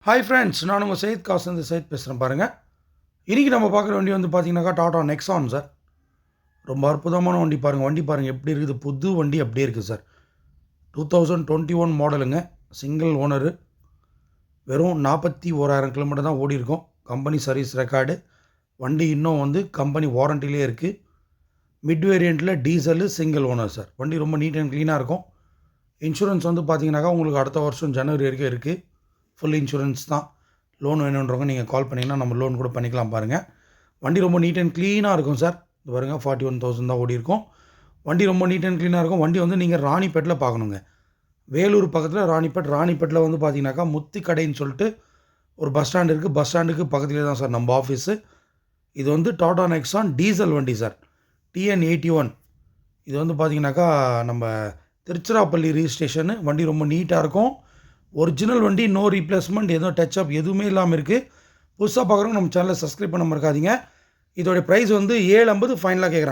Hi friends, நான் உங்கள் சையத் காசு சையத் பேசுகிறேன் பாருங்கள். இன்றைக்கி நம்ம பார்க்குற வண்டி வந்து பார்த்தீங்கன்னாக்கா டாடா நெக்ஸான் சார். ரொம்ப அற்புதமான வண்டி பாருங்கள். வண்டி பாருங்கள் எப்படி இருக்குது, புது வண்டி அப்படியே இருக்குது சார். 2021 மாடலுங்க, சிங்கிள் ஓனரு, வெறும் 41,000 கிலோமீட்டர் தான் ஓடி இருக்கும். Company service record. வண்டி இன்னும் வந்து கம்பெனி வாரண்டிலே இருக்குது. மிட் வேரியண்ட்டில் டீசலு, சிங்கிள் ஓனர் சார். வண்டி ரொம்ப நீட் அண்ட் க்ளீனாக இருக்கும். இன்சூரன்ஸ் வந்து பார்த்தீங்கன்னாக்கா உங்களுக்கு அடுத்த வருஷம் ஜனவரி வரைக்கும் இருக்குது. ஃபுல் இன்சூரன்ஸ் தான். லோன் வேணுன்றவங்க நீங்கள் கால் பண்ணிங்கன்னா நம்ம லோன் கூட பண்ணிக்கலாம் பாருங்கள். வண்டி ரொம்ப நீட் அண்ட் க்ளீனாக இருக்கும் சார். இது பாருங்கள், 41,000 தான் ஓடி இருக்கும். வண்டி ரொம்ப நீட் அண்ட் க்ளீனாக இருக்கும். வண்டி வந்து நீங்கள் ராணிப்பேட்டில் பார்க்கணுங்க. வேலூர் பக்கத்தில் ராணிப்பேட்டில் வந்து பார்த்தீங்கன்னாக்கா முத்தி கடைன்னு சொல்லிட்டு ஒரு பஸ் ஸ்டாண்ட் இருக்குது. பஸ் ஸ்டாண்டுக்கு பக்கத்துலேயே தான் சார் நம்ம ஆஃபீஸு. இது வந்து டாடா நெக்ஸான் டீசல் வண்டி சார். TN81. இது வந்து பார்த்தீங்கன்னாக்கா நம்ம திருச்சிராப்பள்ளி ரிஜிஸ்ட்ரேஷனு. வண்டி ரொம்ப நீட்டாக இருக்கும். ஒரிஜினல் வண்டி, நோ ரீப்ளேஸ்மெண்ட், எதுவும் டச்சப் எதுவுமே இல்லாமல் இருக்குது. புதுசாக பார்க்குறவங்க நம்ம சேனலை சப்ஸ்கிரைப் பண்ண மறக்காதீங்க. இதோடைய ப்ரைஸ் வந்து 750 ஃபைனலாக கேட்குறாங்க.